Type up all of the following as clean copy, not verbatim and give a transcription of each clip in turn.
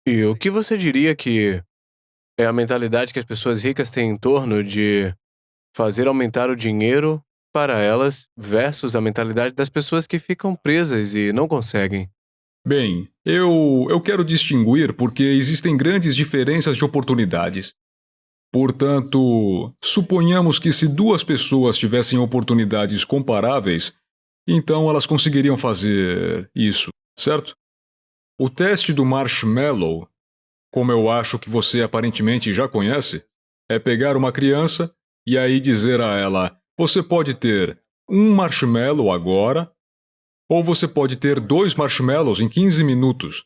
E o que você diria que é a mentalidade que as pessoas ricas têm em torno de fazer aumentar o dinheiro para elas versus a mentalidade das pessoas que ficam presas e não conseguem? Bem, eu quero distinguir porque existem grandes diferenças de oportunidades. Portanto, suponhamos que se duas pessoas tivessem oportunidades comparáveis, então elas conseguiriam fazer isso, certo? O teste do marshmallow, como eu acho que você aparentemente já conhece, é pegar uma criança e aí dizer a ela: você pode ter um marshmallow agora, ou você pode ter dois marshmallows em 15 minutos,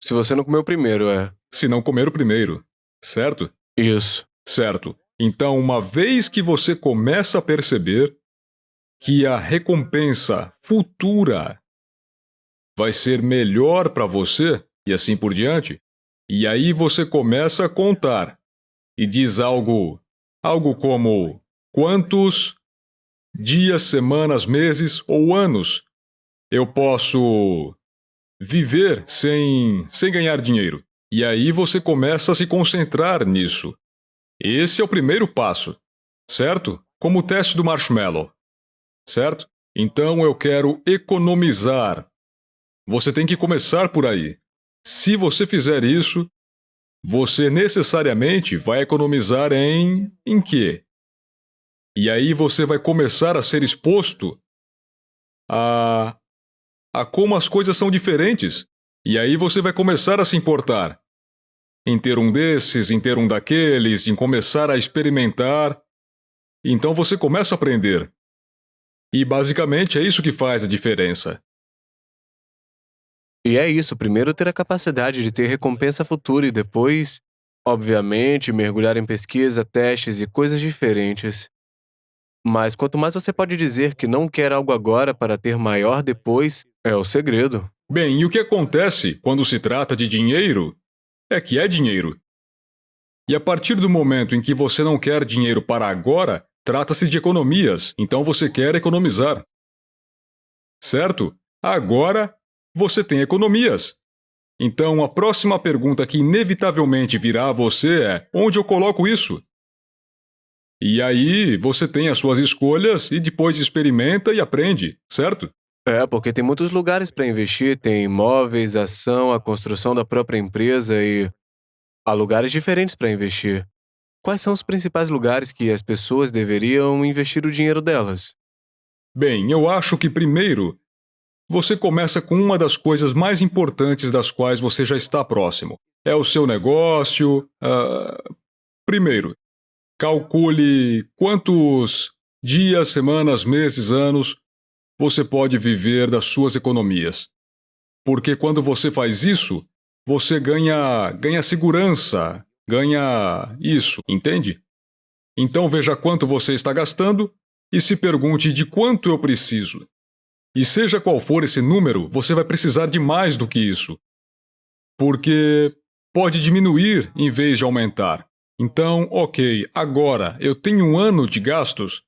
Se você não comeu primeiro, é. se não comer o primeiro, certo? Isso. Certo. Então, uma vez que você começa a perceber que a recompensa futura vai ser melhor para você, e assim por diante, e aí você começa a contar e diz algo como: quantos dias, semanas, meses ou anos eu posso viver sem ganhar dinheiro? E aí você começa a se concentrar nisso. Esse é o primeiro passo, certo? Como o teste do marshmallow, certo? Então eu quero economizar. Você tem que começar por aí. Se você fizer isso, você necessariamente vai economizar em quê? E aí você vai começar a ser exposto a, a como as coisas são diferentes. E aí você vai começar a se importar em ter um desses, em ter um daqueles, em começar a experimentar. Então você começa a aprender. E basicamente é isso que faz a diferença. E é isso, primeiro ter a capacidade de ter recompensa futura e depois, obviamente, mergulhar em pesquisa, testes e coisas diferentes. Mas quanto mais você pode dizer que não quer algo agora para ter maior depois, é o segredo. Bem, e o que acontece quando se trata de dinheiro é que é dinheiro. E a partir do momento em que você não quer dinheiro para agora, trata-se de economias, então você quer economizar. Certo? Agora você tem economias. Então a próxima pergunta que inevitavelmente virá a você é: onde eu coloco isso? E aí você tem as suas escolhas e depois experimenta e aprende, certo? É, porque tem muitos lugares para investir, tem imóveis, ação, a construção da própria empresa e há lugares diferentes para investir. Quais são os principais lugares que as pessoas deveriam investir o dinheiro delas? Bem, eu acho que primeiro você começa com uma das coisas mais importantes das quais você já está próximo. É o seu negócio. Primeiro, calcule quantos dias, semanas, meses, anos você pode viver das suas economias. Porque quando você faz isso, você ganha segurança, ganha isso, entende? Então veja quanto você está gastando e se pergunte de quanto eu preciso. E seja qual for esse número, você vai precisar de mais do que isso. Porque pode diminuir em vez de aumentar. Então, ok, agora eu tenho um ano de gastos,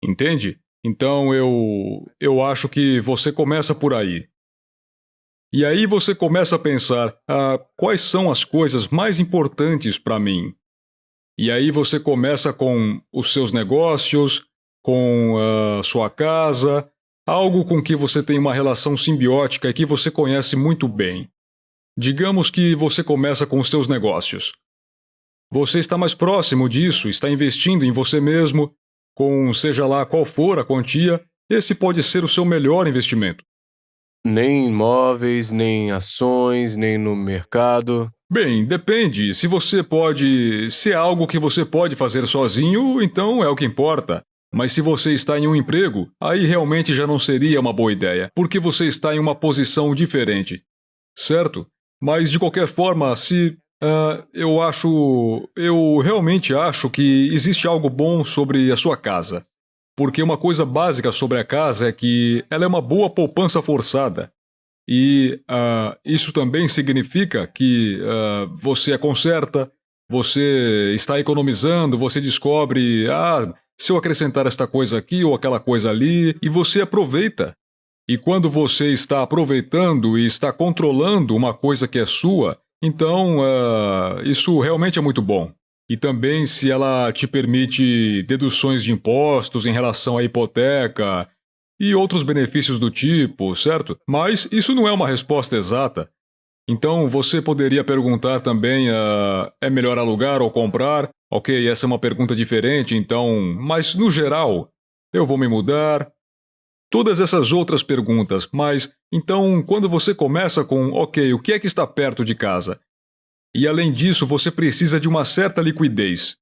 entende? Então eu acho que você começa por aí. E aí você começa a pensar, quais são as coisas mais importantes para mim? E aí você começa com os seus negócios, com a sua casa, algo com que você tem uma relação simbiótica e que você conhece muito bem. Digamos que você começa com os seus negócios. Você está mais próximo disso, está investindo em você mesmo, com seja lá qual for a quantia, esse pode ser o seu melhor investimento. Nem em imóveis, nem em ações, nem no mercado. Bem, depende. Se é algo que você pode fazer sozinho, então é o que importa. Mas se você está em um emprego, aí realmente já não seria uma boa ideia, porque você está em uma posição diferente. Certo? Mas de qualquer forma, eu realmente acho que existe algo bom sobre a sua casa. Porque uma coisa básica sobre a casa é que ela é uma boa poupança forçada. E isso também significa que você a conserta, você está economizando, você descobre, se eu acrescentar esta coisa aqui ou aquela coisa ali, e você aproveita. E quando você está aproveitando e está controlando uma coisa que é sua, Então, isso realmente é muito bom. E também se ela te permite deduções de impostos em relação à hipoteca e outros benefícios do tipo, certo? Mas isso não é uma resposta exata. Então você poderia perguntar também: é melhor alugar ou comprar? Ok, essa é uma pergunta diferente, então. Mas no geral, eu vou me mudar. Todas essas outras perguntas, mas então quando você começa com: ok, o que é que está perto de casa? E além disso, você precisa de uma certa liquidez.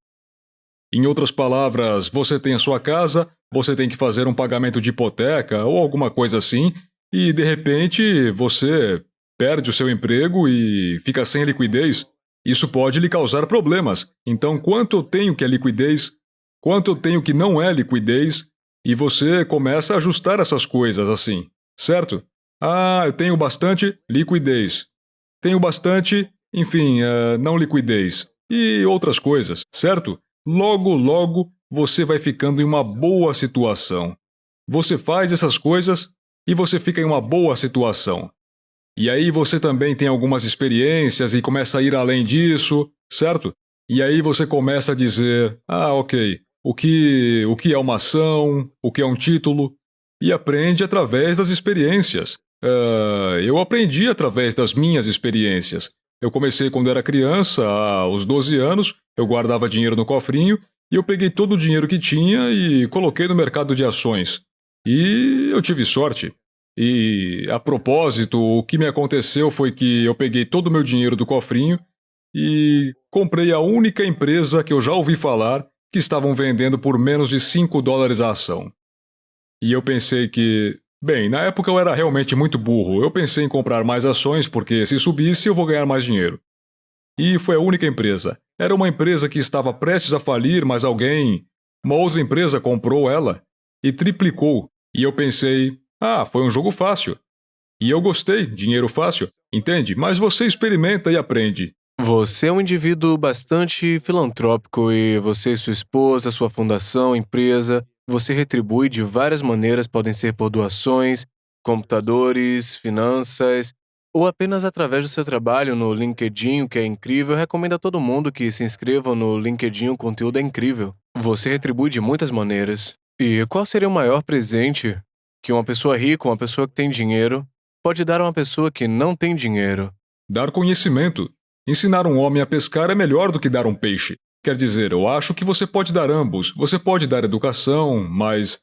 Em outras palavras, você tem a sua casa, você tem que fazer um pagamento de hipoteca ou alguma coisa assim, e de repente você perde o seu emprego e fica sem liquidez. Isso pode lhe causar problemas. Então, quanto eu tenho que é liquidez? Quanto eu tenho que não é liquidez? E você começa a ajustar essas coisas assim, certo? Eu tenho bastante liquidez. Tenho bastante, enfim, não liquidez. E outras coisas, certo? Logo, logo, você vai ficando em uma boa situação. Você faz essas coisas e você fica em uma boa situação. E aí você também tem algumas experiências e começa a ir além disso, certo? E aí você começa a dizer: ok, o que é uma ação, o que é um título, e aprende através das experiências. Eu aprendi através das minhas experiências. Eu comecei quando era criança, aos 12 anos, eu guardava dinheiro no cofrinho e eu peguei todo o dinheiro que tinha e coloquei no mercado de ações. E eu tive sorte. E, a propósito, o que me aconteceu foi que eu peguei todo o meu dinheiro do cofrinho e comprei a única empresa que eu já ouvi falar que estavam vendendo por menos de $5 a ação. E eu pensei que, bem, na época eu era realmente muito burro. Eu pensei em comprar mais ações porque se subisse eu vou ganhar mais dinheiro. E foi a única empresa. Era uma empresa que estava prestes a falir, mas uma outra empresa comprou ela e triplicou. E eu pensei: foi um jogo fácil. E eu gostei, dinheiro fácil, entende? Mas você experimenta e aprende. Você é um indivíduo bastante filantrópico e você e sua esposa, sua fundação, empresa, você retribui de várias maneiras, podem ser por doações, computadores, finanças, ou apenas através do seu trabalho no LinkedIn, o que é incrível. Eu recomendo a todo mundo que se inscreva no LinkedIn, o conteúdo é incrível. Você retribui de muitas maneiras. E qual seria o maior presente que uma pessoa rica, uma pessoa que tem dinheiro, pode dar a uma pessoa que não tem dinheiro? Dar conhecimento. Ensinar um homem a pescar é melhor do que dar um peixe. Quer dizer, eu acho que você pode dar ambos. Você pode dar educação, mas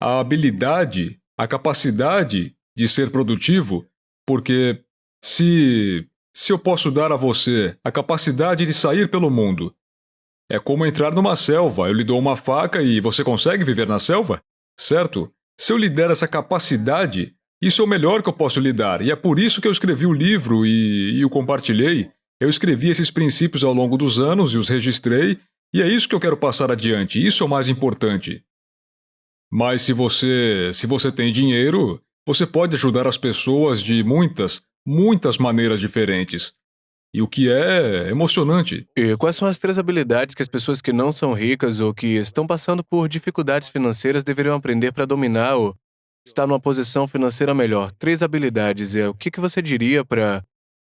a habilidade, a capacidade de ser produtivo, porque se eu posso dar a você a capacidade de sair pelo mundo, é como entrar numa selva. Eu lhe dou uma faca e você consegue viver na selva? Certo? Se eu lhe der essa capacidade, isso é o melhor que eu posso lhe dar. E é por isso que eu escrevi o livro e o compartilhei. Eu escrevi esses princípios ao longo dos anos e os registrei, e é isso que eu quero passar adiante. Isso é o mais importante. Mas se você tem dinheiro, você pode ajudar as pessoas de muitas maneiras diferentes. E o que é emocionante. E quais são as 3 habilidades que as pessoas que não são ricas ou que estão passando por dificuldades financeiras deveriam aprender para dominar ou estar numa posição financeira melhor? 3 habilidades. O que você diria para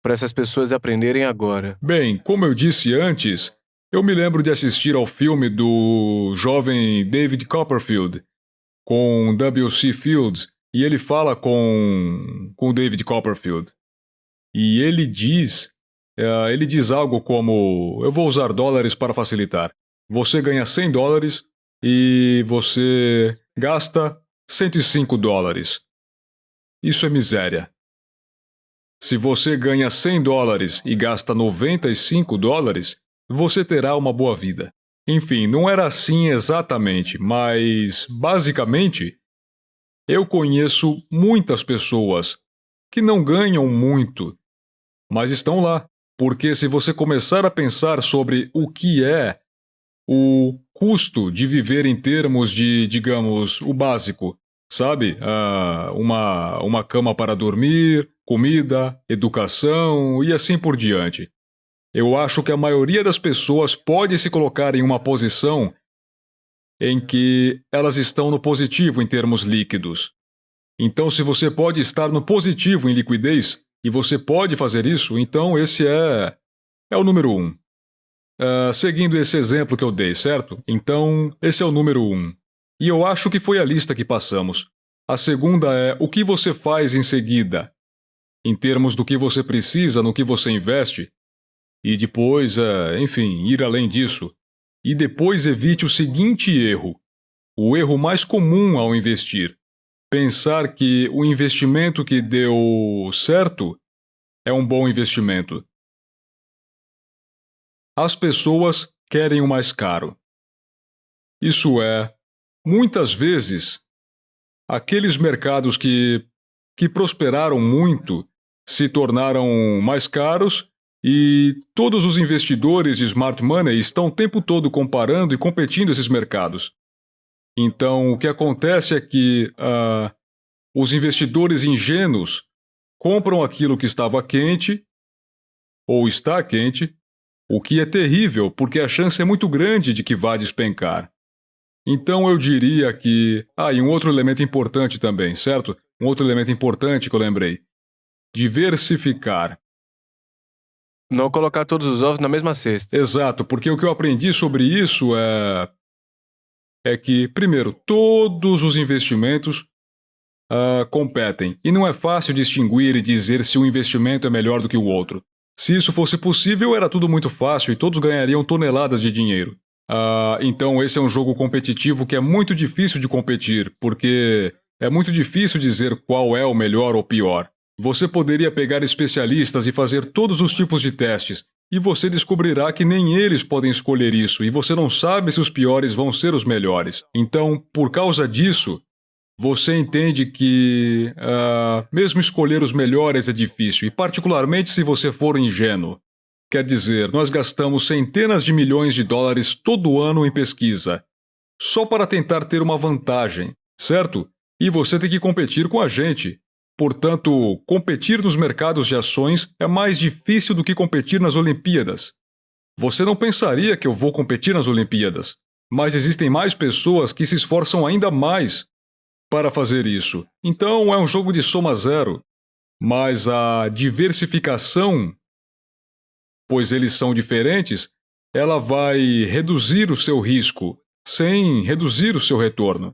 essas pessoas aprenderem agora? Bem, como eu disse antes, eu me lembro de assistir ao filme do jovem David Copperfield, com W.C. Fields, e ele fala com o David Copperfield. E ele diz algo como: eu vou usar dólares para facilitar. Você ganha $100 e você gasta $105. Isso é miséria. Se você ganha $100 e gasta $95, você terá uma boa vida. Enfim, não era assim exatamente, mas, basicamente, eu conheço muitas pessoas que não ganham muito, mas estão lá. Porque se você começar a pensar sobre o que é o custo de viver em termos de, digamos, o básico, sabe? Uma cama para dormir, comida, educação e assim por diante. Eu acho que a maioria das pessoas pode se colocar em uma posição em que elas estão no positivo em termos líquidos. Então, se você pode estar no positivo em liquidez, e você pode fazer isso, então esse é o número 1. Seguindo esse exemplo que eu dei, certo? Então, esse é o número 1. E eu acho que foi a lista que passamos. A segunda é o que você faz em seguida, em termos do que você precisa, no que você investe. E depois, enfim, ir além disso. E depois evite o seguinte erro. O erro mais comum ao investir. Pensar que o investimento que deu certo é um bom investimento. As pessoas querem o mais caro. Isso é, muitas vezes, aqueles mercados que prosperaram muito se tornaram mais caros e todos os investidores de smart money estão o tempo todo comparando e competindo esses mercados. Então, o que acontece é que os investidores ingênuos compram aquilo que estava quente ou está quente, o que é terrível porque a chance é muito grande de que vá despencar. Então eu diria que... e um outro elemento importante também, certo? Um outro elemento importante que eu lembrei. Diversificar. Não colocar todos os ovos na mesma cesta. Exato, porque o que eu aprendi sobre isso é que, primeiro, todos os investimentos competem. E não é fácil distinguir e dizer se um investimento é melhor do que o outro. Se isso fosse possível, era tudo muito fácil e todos ganhariam toneladas de dinheiro. Então esse é um jogo competitivo que é muito difícil de competir, porque é muito difícil dizer qual é o melhor ou pior. Você poderia pegar especialistas e fazer todos os tipos de testes, e você descobrirá que nem eles podem escolher isso, e você não sabe se os piores vão ser os melhores. Então, por causa disso, você entende que mesmo escolher os melhores é difícil, e particularmente se você for ingênuo. Quer dizer, nós gastamos centenas de milhões de dólares todo ano em pesquisa, só para tentar ter uma vantagem, certo? E você tem que competir com a gente. Portanto, competir nos mercados de ações é mais difícil do que competir nas Olimpíadas. Você não pensaria que eu vou competir nas Olimpíadas, mas existem mais pessoas que se esforçam ainda mais para fazer isso. Então é um jogo de soma zero. Mas a diversificação, pois eles são diferentes, ela vai reduzir o seu risco, sem reduzir o seu retorno.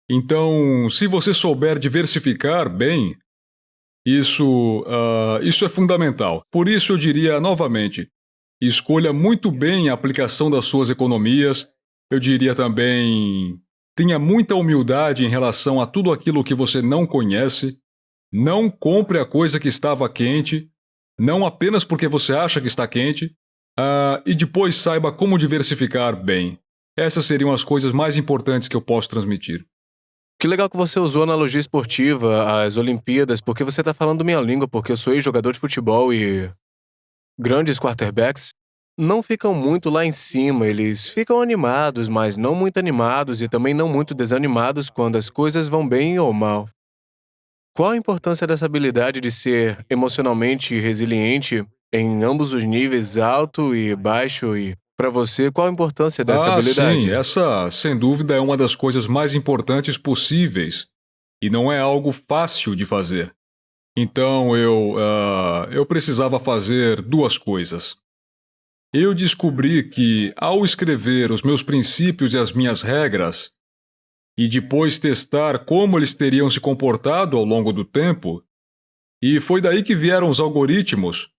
Então, se você souber diversificar bem, isso é fundamental. Por isso eu diria novamente, escolha muito bem a aplicação das suas economias. Eu diria também, tenha muita humildade em relação a tudo aquilo que você não conhece. Não compre a coisa que estava quente, não apenas porque você acha que está quente, e depois saiba como diversificar bem. Essas seriam as coisas mais importantes que eu posso transmitir. Que legal que você usou a analogia esportiva, as Olimpíadas, porque você tá falando minha língua, porque eu sou ex-jogador de futebol e grandes quarterbacks não ficam muito lá em cima, eles ficam animados, mas não muito animados e também não muito desanimados quando as coisas vão bem ou mal. Qual a importância dessa habilidade de ser emocionalmente resiliente em ambos os níveis, alto e baixo, e para você, qual a importância dessa Sim, habilidade? essa, sem dúvida, é uma das coisas mais importantes possíveis. E não é algo fácil de fazer. Então eu precisava fazer duas coisas. Eu descobri que, ao escrever os meus princípios e as minhas regras, e depois testar como eles teriam se comportado ao longo do tempo, e foi daí que vieram os algoritmos,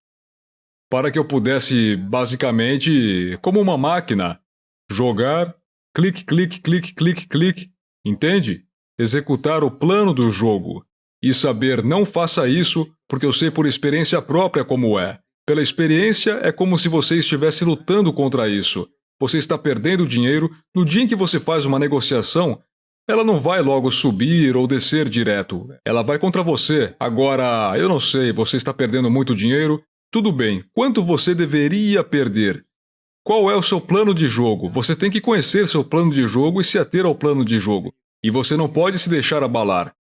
para que eu pudesse, basicamente, como uma máquina, jogar, clique, clique, clique, clique, clique, entende? Executar o plano do jogo. E saber não faça isso, porque eu sei por experiência própria como é. Pela experiência, é como se você estivesse lutando contra isso. Você está perdendo dinheiro, no dia em que você faz uma negociação, ela não vai logo subir ou descer direto. Ela vai contra você. Agora, eu não sei, você está perdendo muito dinheiro? Tudo bem, quanto você deveria perder? Qual é o seu plano de jogo? Você tem que conhecer seu plano de jogo e se ater ao plano de jogo. E você não pode se deixar abalar.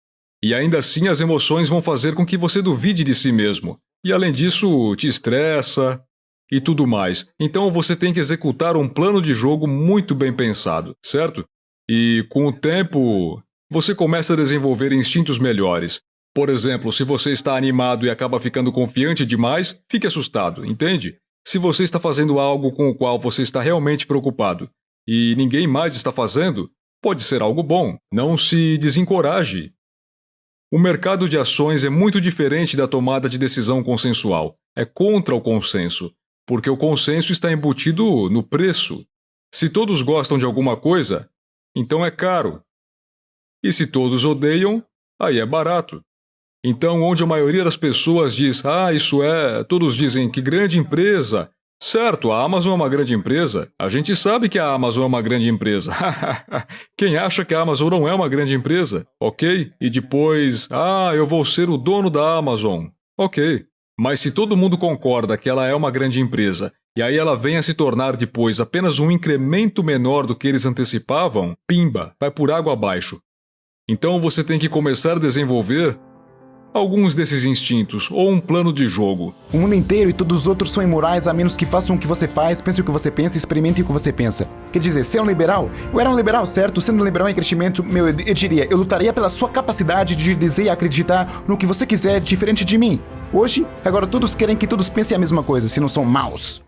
E ainda assim as emoções vão fazer com que você duvide de si mesmo. E além disso, te estressa e tudo mais. Então você tem que executar um plano de jogo muito bem pensado, certo? E com o tempo, você começa a desenvolver instintos melhores. Por exemplo, se você está animado e acaba ficando confiante demais, fique assustado, entende? Se você está fazendo algo com o qual você está realmente preocupado e ninguém mais está fazendo, pode ser algo bom. Não se desencoraje. O mercado de ações é muito diferente da tomada de decisão consensual. É contra o consenso, porque o consenso está embutido no preço. Se todos gostam de alguma coisa, então é caro. E se todos odeiam, aí é barato. Então, onde a maioria das pessoas diz, todos dizem que grande empresa. Certo, a Amazon é uma grande empresa. A gente sabe que a Amazon é uma grande empresa. Quem acha que a Amazon não é uma grande empresa? Ok? E depois, eu vou ser o dono da Amazon. Ok. Mas se todo mundo concorda que ela é uma grande empresa, e aí ela vem a se tornar depois apenas um incremento menor do que eles antecipavam, pimba, vai por água abaixo. Então você tem que começar a desenvolver alguns desses instintos, ou um plano de jogo. O mundo inteiro e todos os outros são imorais a menos que façam o que você faz, pensem o que você pensa e experimentem o que você pensa. Quer dizer, ser um liberal? Eu era um liberal, certo? Sendo um liberal em crescimento, eu diria, eu lutaria pela sua capacidade de dizer e acreditar no que você quiser diferente de mim. Hoje, agora todos querem que todos pensem a mesma coisa, se não são maus.